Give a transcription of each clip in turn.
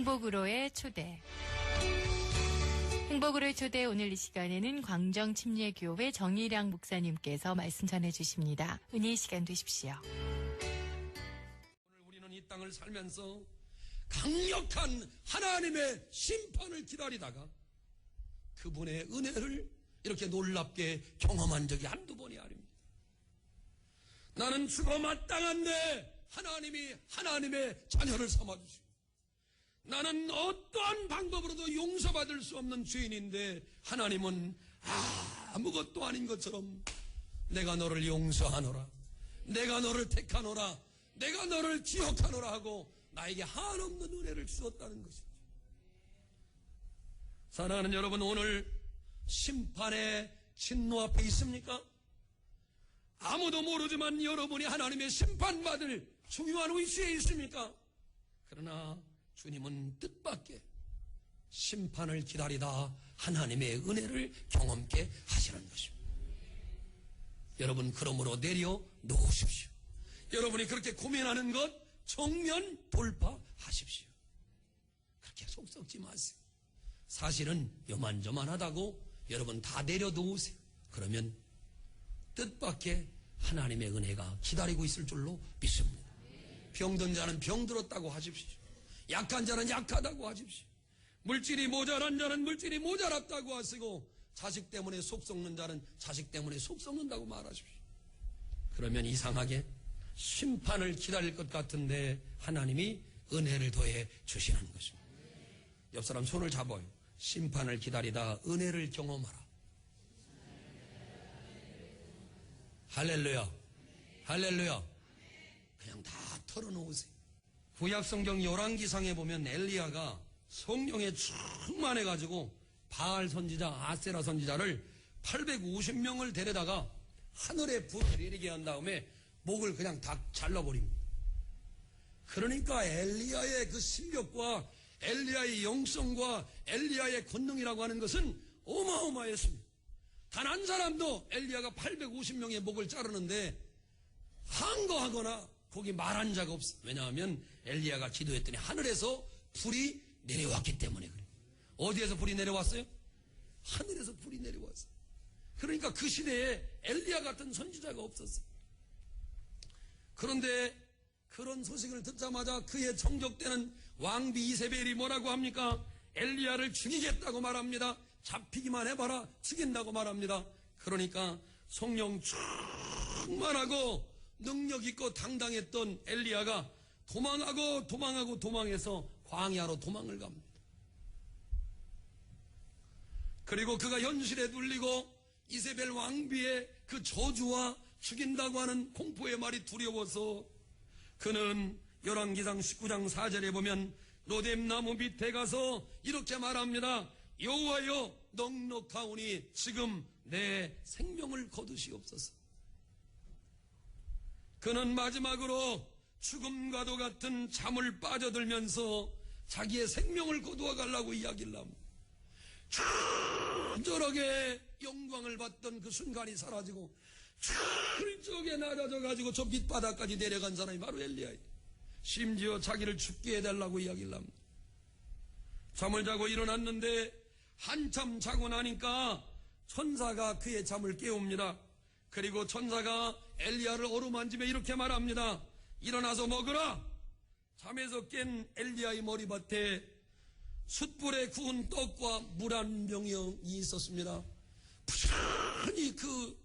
행복으로의 초대. 행복으로의 초대, 오늘 이 시간에는 광정침례교회 정일양 목사님께서 말씀 전해주십니다. 은혜의 시간 되십시오. 오늘 우리는 이 땅을 살면서 강력한 하나님의 심판을 기다리다가 그분의 은혜를 이렇게 놀랍게 경험한 적이 한두 번이 아닙니다. 나는 죽어 마땅한데 하나님이 하나님의 자녀를 삼아주시고, 나는 어떠한 방법으로도 용서받을 수 없는 죄인인데 하나님은 아무것도 아닌 것처럼 내가 너를 용서하노라, 내가 너를 택하노라, 내가 너를 기억하노라 하고 나에게 한없는 은혜를 주었다는 것입니다. 사랑하는 여러분, 오늘 심판의 진노 앞에 있습니까? 아무도 모르지만 여러분이 하나님의 심판받을 중요한 위치에 있습니까? 그러나 주님은 뜻밖의 심판을 기다리다 하나님의 은혜를 경험케 하시는 것입니다. 여러분, 그러므로 내려놓으십시오. 여러분이 그렇게 고민하는 것 정면 돌파하십시오. 그렇게 속 썩지 마세요. 사실은 요만저만하다고 여러분 다 내려놓으세요. 그러면 뜻밖의 하나님의 은혜가 기다리고 있을 줄로 믿습니다. 병든 자는 병들었다고 하십시오. 약한 자는 약하다고 하십시오. 물질이 모자란 자는 물질이 모자랐다고 하시고, 자식 때문에 속 썩는 자는 자식 때문에 속 썩는다고 말하십시오. 그러면 이상하게 심판을 기다릴 것 같은데 하나님이 은혜를 더해 주시는 것입니다. 옆 사람 손을 잡아요. 심판을 기다리다 은혜를 경험하라. 할렐루야, 할렐루야. 그냥 다 털어놓으세요. 구약 성경 열왕기상에 보면 엘리야가 성령에 충만해가지고 바알 선지자, 아세라 선지자를 850명을 데려다가 하늘에 불을 내리게 한 다음에 목을 그냥 다 잘라버립니다. 그러니까 엘리야의 그 실력과 엘리야의 영성과 엘리야의 권능이라고 하는 것은 어마어마했습니다. 단 한 사람도 엘리야가 850명의 목을 자르는데 항거하거나 거기 말한 자가 없어. 왜냐하면 엘리야가 기도했더니 하늘에서 불이 내려왔기 때문에 그래요. 어디에서 불이 내려왔어요? 하늘에서 불이 내려왔어요. 그러니까 그 시대에 엘리야 같은 선지자가 없었어요. 그런데 그런 소식을 듣자마자 그의 정적되는 왕비 이세벨이 뭐라고 합니까? 엘리야를 죽이겠다고 말합니다. 잡히기만 해봐라, 죽인다고 말합니다. 그러니까 성령 충만하고 능력 있고 당당했던 엘리야가 도망해서 광야로 도망을 갑니다. 그리고 그가 현실에 눌리고 이세벨 왕비의 그 저주와 죽인다고 하는 공포의 말이 두려워서 그는 열왕기상 19장 4절에 보면 로뎀나무 밑에 가서 이렇게 말합니다. 여호와여, 넉넉하오니 지금 내 생명을 거두시옵소서. 그는 마지막으로 죽음과도 같은 잠을 빠져들면서 자기의 생명을 거두어 가려고 이야기를 합니다. 저렇게 영광을 받던 그 순간이 사라지고 철저하게 낮아져가지고 저 밑바닥까지 내려간 사람이 바로 엘리야예요. 심지어 자기를 죽게 해달라고 이야기를 합니다. 잠을 자고 일어났는데 한참 자고 나니까 천사가 그의 잠을 깨웁니다. 그리고 천사가 엘리야를 어루만지며 이렇게 말합니다. 일어나서 먹으라. 잠에서 깬 엘리야의 머리밭에 숯불에 구운 떡과 물 한 병이 있었습니다. 부지런히 그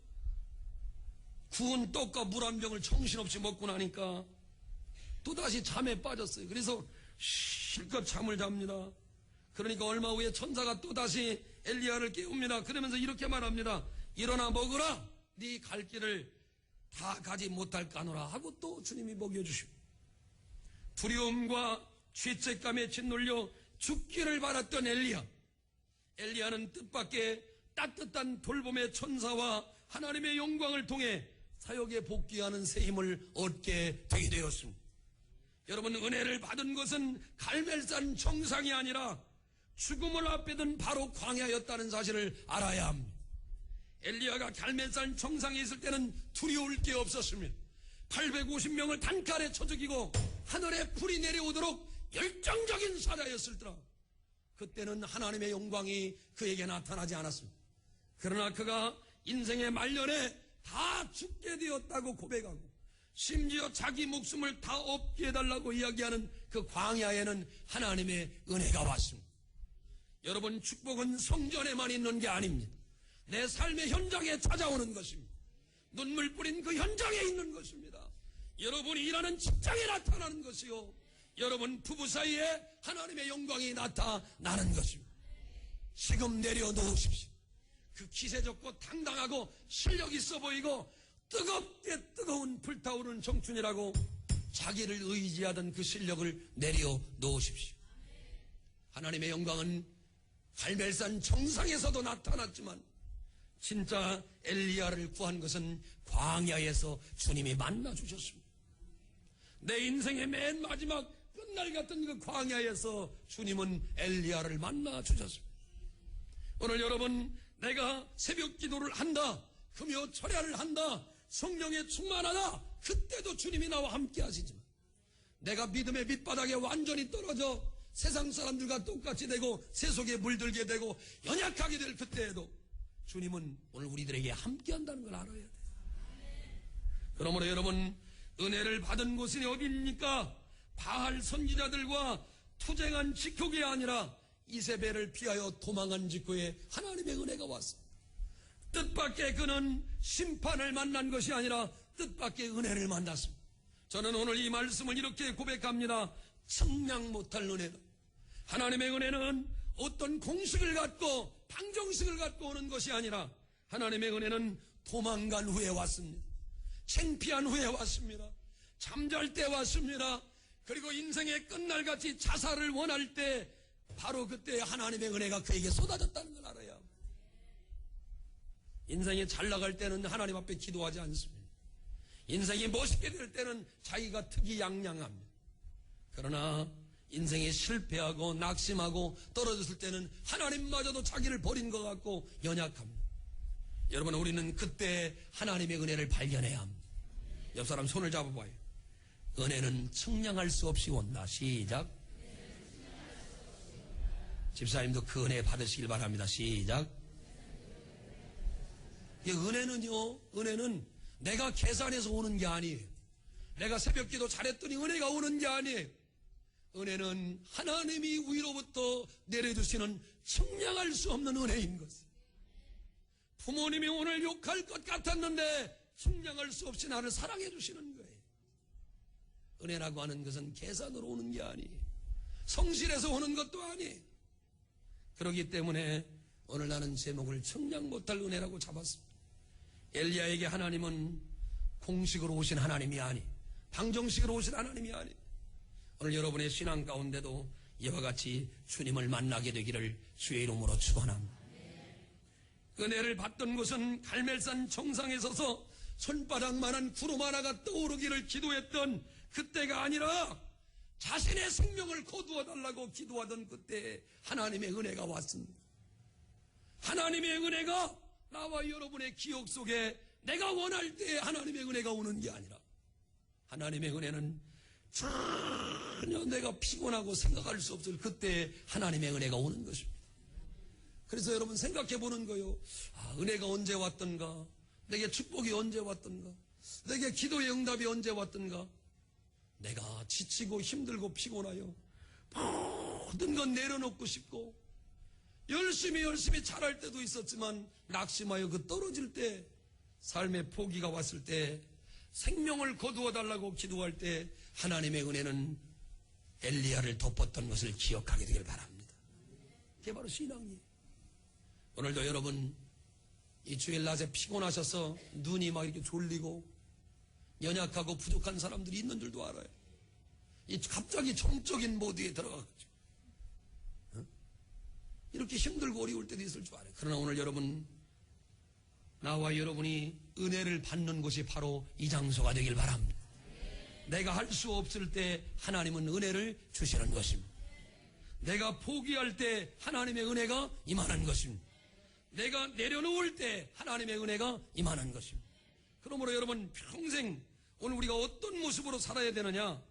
구운 떡과 물 한 병을 정신없이 먹고 나니까 또다시 잠에 빠졌어요. 그래서 실컷 잠을 잡니다. 그러니까 얼마 후에 천사가 또다시 엘리야를 깨웁니다. 그러면서 이렇게 말합니다. 일어나 먹으라. 네 갈 길을 다 가지 못할까노라 하고 또 주님이 먹여주십니다. 두려움과 죄책감에 짓눌려 죽기를 바랐던 엘리야는 뜻밖의 따뜻한 돌봄의 천사와 하나님의 영광을 통해 사역에 복귀하는 새 힘을 얻게 되게 되었습니다. 여러분, 은혜를 받은 것은 갈멜산 정상이 아니라 죽음을 앞에 둔 바로 광야였다는 사실을 알아야 합니다. 엘리야가 갈멜산 정상에 있을 때는 두려울 게 없었습니다. 850명을 단칼에 쳐 죽이고 하늘에 불이 내려오도록 열정적인 사자였을더라. 그때는 하나님의 영광이 그에게 나타나지 않았습니다. 그러나 그가 인생의 말년에 다 죽게 되었다고 고백하고 심지어 자기 목숨을 다 없게 해달라고 이야기하는 그 광야에는 하나님의 은혜가 왔습니다. 여러분, 축복은 성전에만 있는 게 아닙니다. 내 삶의 현장에 찾아오는 것입니다. 눈물 뿌린 그 현장에 있는 것입니다. 여러분이 일하는 직장에 나타나는 것이요, 여러분 부부 사이에 하나님의 영광이 나타나는 것입니다. 지금 내려놓으십시오. 그 기세좋고 당당하고 실력 있어 보이고 뜨겁게 뜨거운 불타오르는 청춘이라고 자기를 의지하던 그 실력을 내려놓으십시오. 하나님의 영광은 갈멜산 정상에서도 나타났지만 진짜 엘리야를 구한 것은 광야에서 주님이 만나주셨습니다. 내 인생의 맨 마지막 끝날 같은 그 광야에서 주님은 엘리야를 만나주셨습니다. 오늘 여러분, 내가 새벽 기도를 한다, 금요 철야를 한다, 성령에 충만하다, 그때도 주님이 나와 함께 하시지만 내가 믿음의 밑바닥에 완전히 떨어져 세상 사람들과 똑같이 되고 세속에 물들게 되고 연약하게 될 그때에도 주님은 오늘 우리들에게 함께 한다는 걸 알아야 돼요. 그러므로 여러분, 은혜를 받은 곳이 어디입니까? 바알 선지자들과 투쟁한 직후가 아니라 이세벨을 피하여 도망한 직후에 하나님의 은혜가 왔습니다. 뜻밖의 그는 심판을 만난 것이 아니라 뜻밖의 은혜를 만났습니다. 저는 오늘 이 말씀을 이렇게 고백합니다. 측량 못할 은혜다. 하나님의 은혜는 어떤 공식을 갖고 방정식을 갖고 오는 것이 아니라 하나님의 은혜는 도망간 후에 왔습니다. 창피한 후에 왔습니다. 잠잘 때 왔습니다. 그리고 인생의 끝날같이 자살을 원할 때 바로 그때 하나님의 은혜가 그에게 쏟아졌다는 걸 알아야 합니다. 인생이 잘 나갈 때는 하나님 앞에 기도하지 않습니다. 인생이 멋있게 될 때는 자기가 특이양양합니다. 그러나 인생이 실패하고 낙심하고 떨어졌을 때는 하나님마저도 자기를 버린 것 같고 연약합니다. 여러분, 우리는 그때 하나님의 은혜를 발견해야 합니다. 옆 사람 손을 잡아봐요. 은혜는 측량할 수 없이 온다. 시작. 집사님도 그 은혜 받으시길 바랍니다. 시작. 은혜는 내가 계산해서 오는 게 아니에요. 내가 새벽 기도 잘했더니 은혜가 오는 게 아니에요. 은혜는 하나님이 위로부터 내려주시는 측량할 수 없는 은혜인 것이에요. 부모님이 오늘 욕할 것 같았는데 측량할 수 없이 나를 사랑해 주시는 거예요. 은혜라고 하는 것은 계산으로 오는 게 아니에요. 성실해서 오는 것도 아니에요. 그렇기 때문에 오늘 나는 제목을 측량 못할 은혜라고 잡았습니다. 엘리야에게 하나님은 공식으로 오신 하나님이 아니, 방정식으로 오신 하나님이 아니, 오늘 여러분의 신앙 가운데도 이와 같이 주님을 만나게 되기를 주의 이름으로 축원합니다. 은혜를 받던 곳은 갈멜산 정상에 서서 손바닥만한 구름 하나가 떠오르기를 기도했던 그때가 아니라 자신의 생명을 거두어 달라고 기도하던 그때 하나님의 은혜가 왔습니다. 하나님의 은혜가 나와 여러분의 기억 속에 내가 원할 때 하나님의 은혜가 오는 게 아니라 하나님의 은혜는 전혀 내가 피곤하고 생각할 수 없을 그때 하나님의 은혜가 오는 것입니다. 그래서 여러분 생각해 보는 거요. 은혜가 언제 왔던가? 내게 축복이 언제 왔던가? 내게 기도의 응답이 언제 왔던가? 내가 지치고 힘들고 피곤하여 모든 건 내려놓고 싶고 열심히 잘할 때도 있었지만 낙심하여 그 떨어질 때 삶의 포기가 왔을 때 생명을 거두어 달라고 기도할 때 하나님의 은혜는 엘리야를 덮었던 것을 기억하게 되길 바랍니다. 그게 바로 신앙이에요. 오늘도 여러분 이 주일 낮에 피곤하셔서 눈이 막 이렇게 졸리고 연약하고 부족한 사람들이 있는 줄도 알아요. 이 갑자기 정적인 모드에 들어가가지고 이렇게 힘들고 어려울 때도 있을 줄 알아요. 그러나 오늘 여러분, 나와 여러분이 은혜를 받는 곳이 바로 이 장소가 되길 바랍니다. 내가 할 수 없을 때 하나님은 은혜를 주시는 것입니다. 내가 포기할 때 하나님의 은혜가 임하는 것입니다. 내가 내려놓을 때 하나님의 은혜가 임하는 것입니다. 그러므로 여러분 평생 오늘 우리가 어떤 모습으로 살아야 되느냐?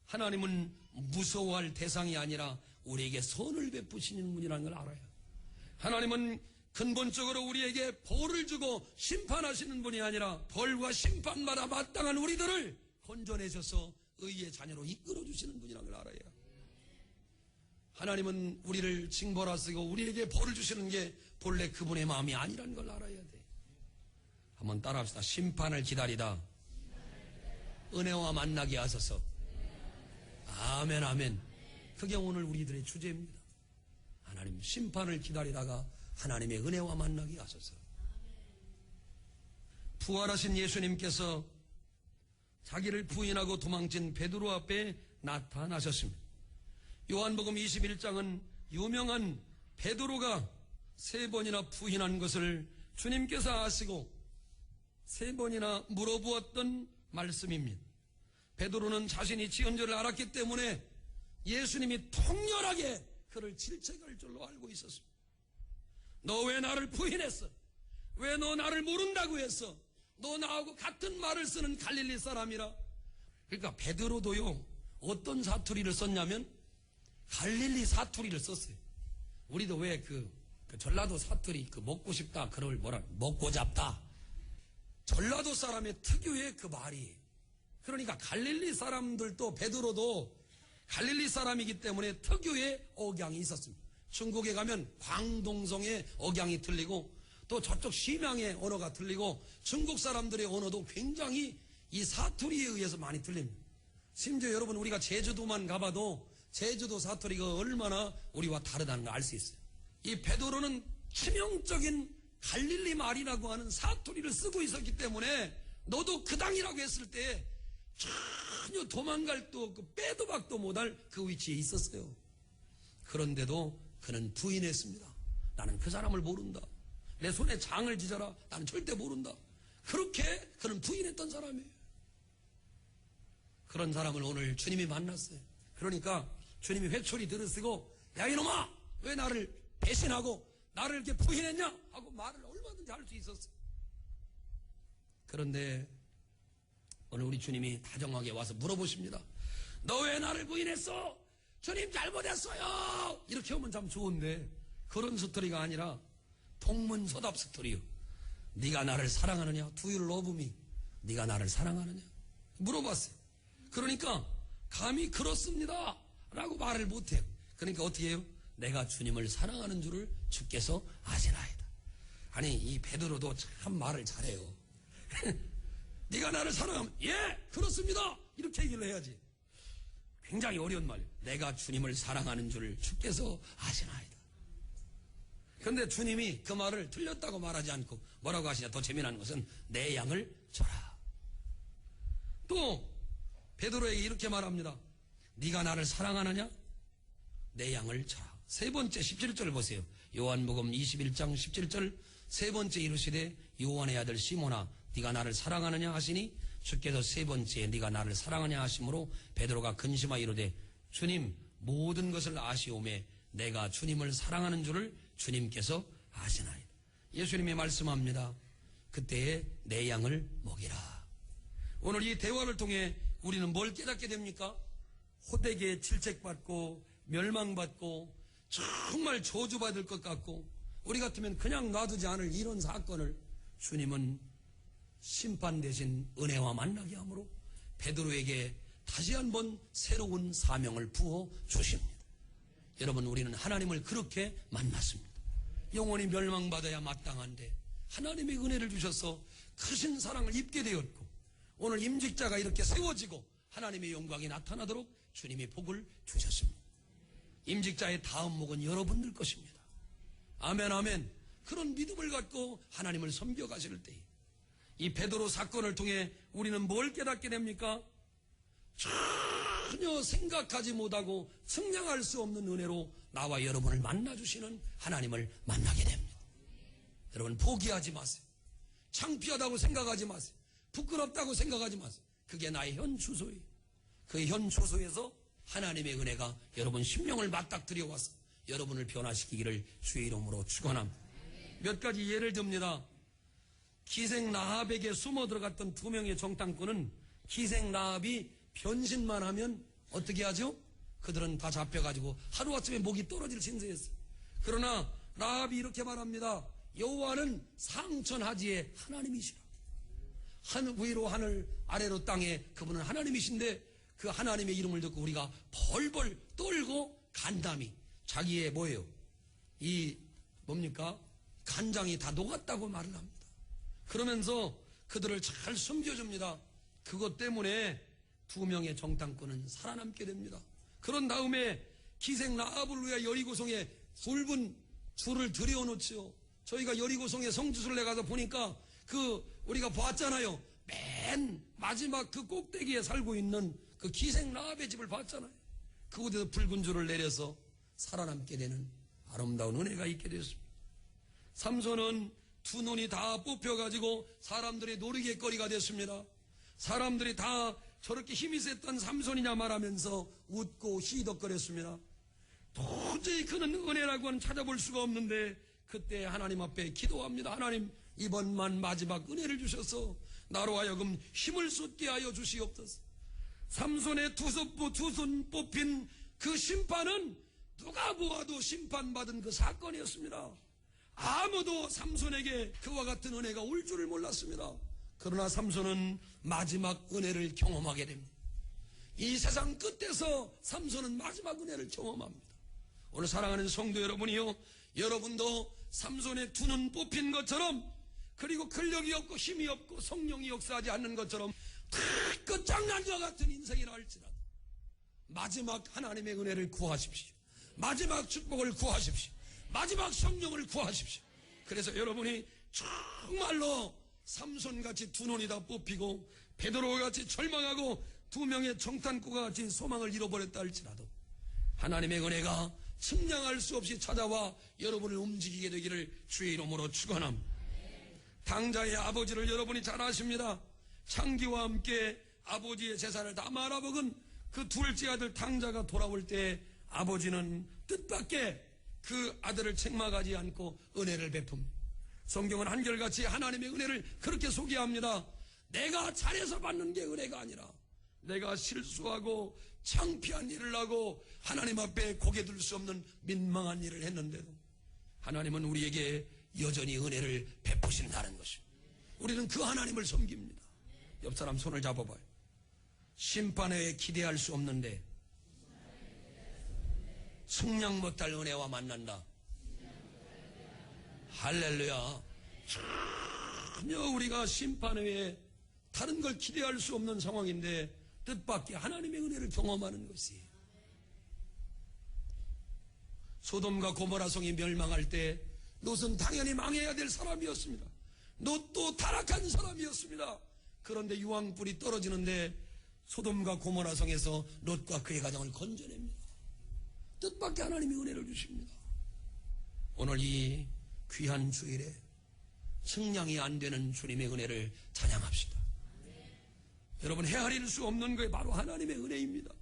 하나님은 무서워할 대상이 아니라 우리에게 선을 베푸시는 분이라는 걸 알아요. 하나님은 근본적으로 우리에게 벌을 주고 심판하시는 분이 아니라 벌과 심판마다 마땅한 우리들을 건져내셔서 의의 자녀로 이끌어주시는 분이라는 걸 알아요. 하나님은 우리를 징벌하시고 우리에게 벌을 주시는 게 본래 그분의 마음이 아니라는 걸 알아야 돼. 한번 따라합시다. 심판을 기다리다 은혜와 만나게 하소서. 아멘, 아멘. 그게 오늘 우리들의 주제입니다. 하나님 심판을 기다리다가 하나님의 은혜와 만나게 하소서. 부활하신 예수님께서 자기를 부인하고 도망친 베드로 앞에 나타나셨습니다. 요한복음 21장은 유명한 베드로가 3번이나 부인한 것을 주님께서 아시고 3번이나 물어보았던 말씀입니다. 베드로는 자신이 지은 줄을 알았기 때문에 예수님이 통렬하게 그를 질책할 줄로 알고 있었습니다. 너 왜 나를 부인했어? 왜 너 나를 모른다고 했어? 너 나하고 같은 말을 쓰는 갈릴리 사람이라. 그러니까 베드로도요, 어떤 사투리를 썼냐면 갈릴리 사투리를 썼어요. 우리도 왜 그 전라도 사투리 먹고 싶다 그걸 먹고 잡다, 전라도 사람의 특유의 그 말이. 그러니까 갈릴리 사람들도 베드로도 갈릴리 사람이기 때문에 특유의 억양이 있었습니다. 중국에 가면 광동성의 억양이 틀리고 또 저쪽 심양의 언어가 틀리고 중국 사람들의 언어도 굉장히 이 사투리에 의해서 많이 틀립니다. 심지어 여러분 우리가 제주도만 가봐도 제주도 사투리가 얼마나 우리와 다르다는 걸 알 수 있어요. 이 베드로는 치명적인 갈릴리 말이라고 하는 사투리를 쓰고 있었기 때문에 너도 그 당이라고 했을 때 전혀 도망갈 도 없고 빼도 박도 못할 그 위치에 있었어요. 그런데도 그는 부인했습니다. 나는 그 사람을 모른다. 내 손에 장을 지져라. 나는 절대 모른다. 그렇게 그는 부인했던 사람이에요. 그런 사람을 오늘 주님이 만났어요. 그러니까 주님이 회초리 들으시고 야 이놈아 왜 나를 배신하고 나를 이렇게 부인했냐 하고 말을 얼마든지 할 수 있었어요. 그런데 오늘 우리 주님이 다정하게 와서 물어보십니다. 너 왜 나를 부인했어? 주님 잘못했어요. 이렇게 하면 참 좋은데 그런 스토리가 아니라 동문서답 스토리요. 네가 나를 사랑하느냐? Do you love me? 네가 나를 사랑하느냐? 물어봤어요. 그러니까 감히 그렇습니다 라고 말을 못해요. 그러니까 어떻게 해요? 내가 주님을 사랑하는 줄을 주께서 아시나이다. 아니 이 베드로도 참 말을 잘해요. 네가 나를 사랑하면 예 그렇습니다 이렇게 얘기를 해야지. 굉장히 어려운 말이에요. 내가 주님을 사랑하는 줄을 주께서 아시나이다. 그런데 주님이 그 말을 틀렸다고 말하지 않고 뭐라고 하시냐. 더 재미난 것은 내 양을 줘라. 또 베드로에게 이렇게 말합니다. 네가 나를 사랑하느냐? 내 양을 줘라. 세 번째 17절 보세요. 요한복음 21장 17절 세 번째 이르시되 요한의 아들 시몬아 네가 나를 사랑하느냐 하시니 주께서 세 번째 네가 나를 사랑하냐 하심으로 베드로가 근심하여 이르되 주님 모든 것을 아시오매 내가 주님을 사랑하는 줄을 주님께서 아시나이다. 예수님이 말씀합니다. 그때에 내 양을 먹이라. 오늘 이 대화를 통해 우리는 뭘 깨닫게 됩니까? 호되게 질책받고 멸망받고 정말 저주받을 것 같고 우리 같으면 그냥 놔두지 않을 이런 사건을 주님은 심판 대신 은혜와 만나게 함으로 베드로에게 다시 한번 새로운 사명을 부어 주십니다. 여러분 우리는 하나님을 그렇게 만났습니다. 영원히 멸망받아야 마땅한데 하나님의 은혜를 주셔서 크신 사랑을 입게 되었고 오늘 임직자가 이렇게 세워지고 하나님의 영광이 나타나도록 주님이 복을 주셨습니다. 임직자의 다음 목은 여러분들 것입니다. 아멘 아멘. 그런 믿음을 갖고 하나님을 섬겨가실 때에 이 베드로 사건을 통해 우리는 뭘 깨닫게 됩니까? 전혀 생각하지 못하고 측량할 수 없는 은혜로 나와 여러분을 만나주시는 하나님을 만나게 됩니다. 여러분 포기하지 마세요. 창피하다고 생각하지 마세요. 부끄럽다고 생각하지 마세요. 그게 나의 현 주소예요. 그 현 주소에서 하나님의 은혜가 여러분 심령을 맞닥뜨려 와서 여러분을 변화시키기를 주의 이름으로 축원합니다. 몇 가지 예를 듭니다. 기생 라합에게 숨어 들어갔던 2명의 정탐꾼은 기생 라합이 변신만 하면 어떻게 하죠? 그들은 다 잡혀가지고 하루아침에 목이 떨어질 신세였어요. 그러나 라합이 이렇게 말합니다. 여호와는 상천하지의 하나님이시라. 위로 하늘 아래로 땅에 그분은 하나님이신데 그 하나님의 이름을 듣고 우리가 벌벌 떨고 간담이 자기의 뭐예요? 이 뭡니까? 간장이 다 녹았다고 말을 합니다. 그러면서 그들을 잘 숨겨줍니다. 그것 때문에 2명의 정탐꾼은 살아남게 됩니다. 그런 다음에 기생 라합을 위해 여리고성에 굵은 줄을 들여놓지요. 저희가 여리고성에 성지순례 가서 보니까 우리가 봤잖아요. 맨 마지막 그 꼭대기에 살고 있는 그 기생 라합의 집을 봤잖아요. 그곳에서 붉은 줄을 내려서 살아남게 되는 아름다운 은혜가 있게 되었습니다. 삼손은 2 눈이 다 뽑혀가지고 사람들의 놀이개거리가 됐습니다. 사람들이 다 저렇게 힘이 셌던 삼손이냐 말하면서 웃고 희덕거렸습니다. 도저히 그는 은혜라고는 찾아볼 수가 없는데 그때 하나님 앞에 기도합니다. 하나님, 이번만 마지막 은혜를 주셔서 나로 하여금 힘을 쏟게 하여 주시옵소서. 삼손의 2 손 뽑힌 그 심판은 누가 보아도 심판받은 그 사건이었습니다. 아무도 삼손에게 그와 같은 은혜가 올 줄을 몰랐습니다. 그러나 삼손은 마지막 은혜를 경험하게 됩니다. 이 세상 끝에서 삼손은 마지막 은혜를 경험합니다. 오늘 사랑하는 성도 여러분이요, 여러분도 삼손의 2 눈 뽑힌 것처럼, 그리고 근력이 없고 힘이 없고 성령이 역사하지 않는 것처럼 다 끝장난과 같은 인생이라 할지라도 마지막 하나님의 은혜를 구하십시오. 마지막 축복을 구하십시오. 마지막 성령을 구하십시오. 그래서 여러분이 정말로 삼손같이 2 눈이 다 뽑히고 베드로같이 절망하고 2명의 정탐꾼과 같이 소망을 잃어버렸다 할지라도 하나님의 은혜가 측량할 수 없이 찾아와 여러분을 움직이게 되기를 주의 이름으로 축원합니다. 당자의 아버지를 여러분이 잘 아십니다. 창기와 함께 아버지의 재산을 다 말아먹은 그 둘째 아들 당자가 돌아올 때 아버지는 뜻밖의 그 아들을 책망하지 않고 은혜를 베풉니다. 성경은 한결같이 하나님의 은혜를 그렇게 소개합니다. 내가 잘해서 받는 게 은혜가 아니라 내가 실수하고 창피한 일을 하고 하나님 앞에 고개 들 수 없는 민망한 일을 했는데도 하나님은 우리에게 여전히 은혜를 베푸신다는 것입니다. 우리는 그 하나님을 섬깁니다. 옆 사람 손을 잡아봐요. 심판에 기대할 수 없는데 승량 못할 은혜와 만난다. 할렐루야. 전혀 우리가 심판에 다른 걸 기대할 수 없는 상황인데 뜻밖의 하나님의 은혜를 경험하는 것이, 소돔과 고모라 성이 멸망할 때 롯은 당연히 망해야 될 사람이었습니다. 롯도 타락한 사람이었습니다. 그런데 유황불이 떨어지는데 소돔과 고모라 성에서 롯과 그의 가정을 건져냅니다. 뜻밖의 하나님이 은혜를 주십니다. 오늘 이 귀한 주일에 측량이 안 되는 주님의 은혜를 찬양합시다. 여러분, 헤아릴 수 없는 게 바로 하나님의 은혜입니다.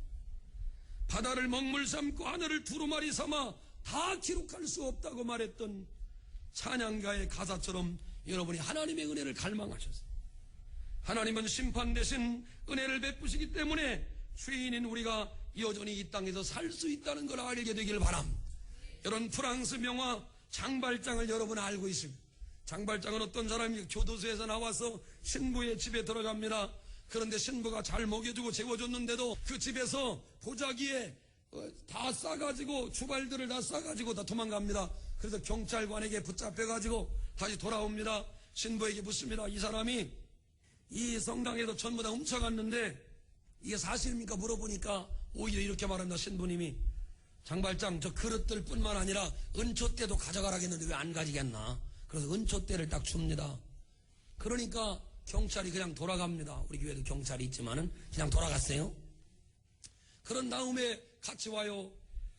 바다를 먹물 삼고 하늘을 두루마리 삼아 다 기록할 수 없다고 말했던 찬양가의 가사처럼 여러분이 하나님의 은혜를 갈망하셨어요. 하나님은 심판 대신 은혜를 베푸시기 때문에 죄인인 우리가 여전히 이 땅에서 살 수 있다는 걸 알게 되길 바랍니다. 여러분, 프랑스 명화 장발장을 여러분 알고 있습니다. 장발장은 어떤 사람이 교도소에서 나와서 신부의 집에 들어갑니다. 그런데 신부가 잘 먹여주고 재워줬는데도 그 집에서 보자기에 다 싸가지고 주발들을 다 싸가지고 다 도망갑니다. 그래서 경찰관에게 붙잡혀가지고 다시 돌아옵니다. 신부에게 묻습니다. 이 사람이 이 성당에서 전부 다 훔쳐갔는데 이게 사실입니까? 물어보니까 오히려 이렇게 말합니다. 신부님이, 장발장, 저 그릇들 뿐만 아니라 은초대도 가져가라겠는데 왜 안 가지겠나? 그래서 은초대를 딱 줍니다. 그러니까 경찰이 그냥 돌아갑니다. 우리 교회도 경찰이 있지만은 그냥 돌아갔어요. 그런 다음에 같이 와요.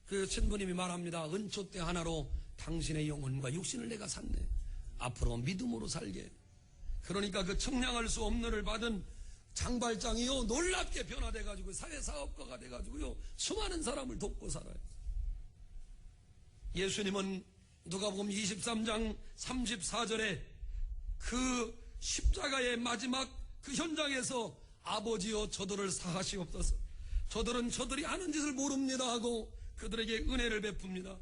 그 신부님이 말합니다. 은초대 하나로 당신의 영혼과 육신을 내가 샀네. 앞으로 믿음으로 살게. 그러니까 그 청량할 수 없는 을 받은 장발장이요, 놀랍게 변화돼가지고 사회사업가가 돼가지고요, 수많은 사람을 돕고 살아요. 예수님은 누가복음 23장 34절에 그 십자가의 마지막 그 현장에서 아버지여 저들을 사하시옵소서, 저들은 저들이 하는 짓을 모릅니다 하고 그들에게 은혜를 베풉니다.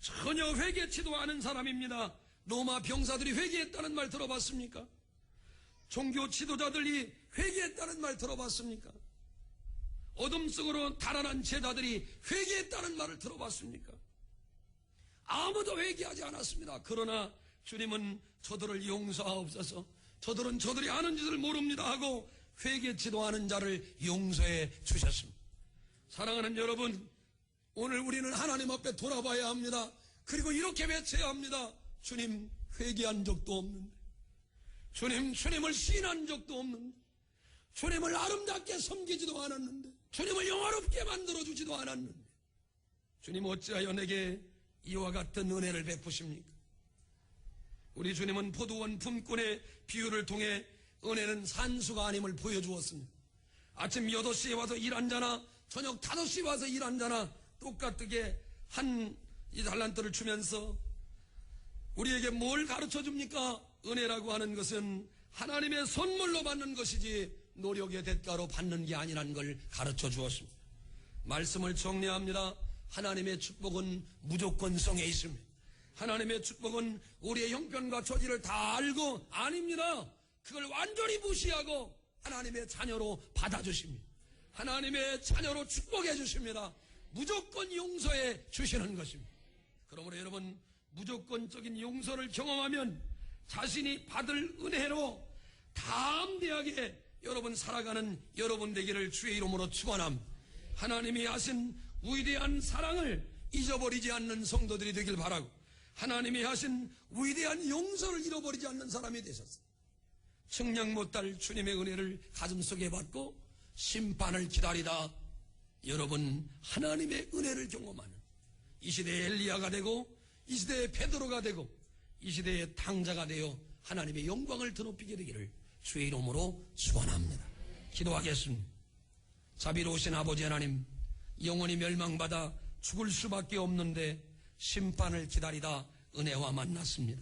전혀 회개치도 않은 사람입니다. 로마 병사들이 회개했다는 말 들어봤습니까? 종교 지도자들이 회개했다는 말 들어봤습니까? 어둠 속으로 달아난 제자들이 회개했다는 말을 들어봤습니까? 아무도 회개하지 않았습니다. 그러나 주님은 저들을 용서하옵소서, 저들은 저들이 하는 짓을 모릅니다 하고 회개치도 않은 자를 용서해 주셨습니다. 사랑하는 여러분, 오늘 우리는 하나님 앞에 돌아봐야 합니다. 그리고 이렇게 외쳐야 합니다. 주님, 회개한 적도 없는데, 주님을 시인한 적도 없는데, 주님을 아름답게 섬기지도 않았는데, 주님을 영화롭게 만들어주지도 않았는데, 주님 어찌하여 내게 이와 같은 은혜를 베푸십니까? 우리 주님은 포도원 품꾼의 비유를 통해 은혜는 산수가 아님을 보여주었습니다. 아침 8시에 와서 일한 자나 저녁 5시에 와서 일한 자나 똑같게 이 달란트를 주면서 우리에게 뭘 가르쳐 줍니까? 은혜라고 하는 것은 하나님의 선물로 받는 것이지 노력의 대가로 받는 게 아니라는 걸 가르쳐 주었습니다. 말씀을 정리합니다. 하나님의 축복은 무조건성에 있습니다. 하나님의 축복은 우리의 형편과 처지를 다 알고 아닙니다. 그걸 완전히 무시하고 하나님의 자녀로 받아주십니다. 하나님의 자녀로 축복해 주십니다. 무조건 용서해 주시는 것입니다. 그러므로 여러분, 무조건적인 용서를 경험하면 자신이 받을 은혜로 담대하게 여러분 살아가는 여러분 되기를 주의 이름으로 축원합니다. 하나님이 하신 위대한 사랑을 잊어버리지 않는 성도들이 되길 바라고, 하나님이 하신 위대한 용서를 잃어버리지 않는 사람이 되셨습니다. 측량 못할 주님의 은혜를 가슴속에 받고 심판을 기다리다 여러분 하나님의 은혜를 경험하는 이 시대의 엘리야가 되고 이 시대의 베드로가 되고 이 시대의 탕자가 되어 하나님의 영광을 드높이게 되기를 주의 이름으로 축원합니다. 기도하겠습니다. 자비로우신 아버지 하나님, 영원히 멸망받아 죽을 수밖에 없는데 심판을 기다리다 은혜와 만났습니다.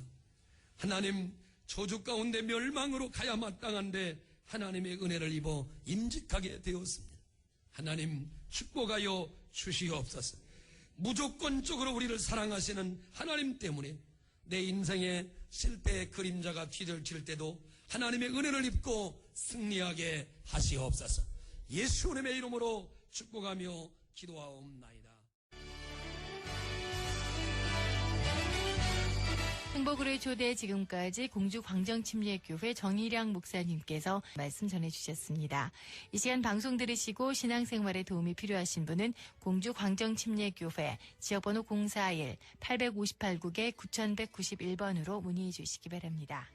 하나님, 저주 가운데 멸망으로 가야 마땅한데 하나님의 은혜를 입어 임직하게 되었습니다. 하나님, 축복하여 주시옵소서. 무조건적으로 우리를 사랑하시는 하나님 때문에 내 인생의 실패의 그림자가 뒤덮일 때도 하나님의 은혜를 입고 승리하게 하시옵소서. 예수님의 이름으로 축복하며 기도하옵나이다. 행복으로의 초대, 지금까지 공주광정침례교회 정일양 목사님께서 말씀 전해주셨습니다. 이 시간 방송 들으시고 신앙생활에 도움이 필요하신 분은 공주광정침례교회 지역번호 041-858국에 9191번으로 문의해 주시기 바랍니다.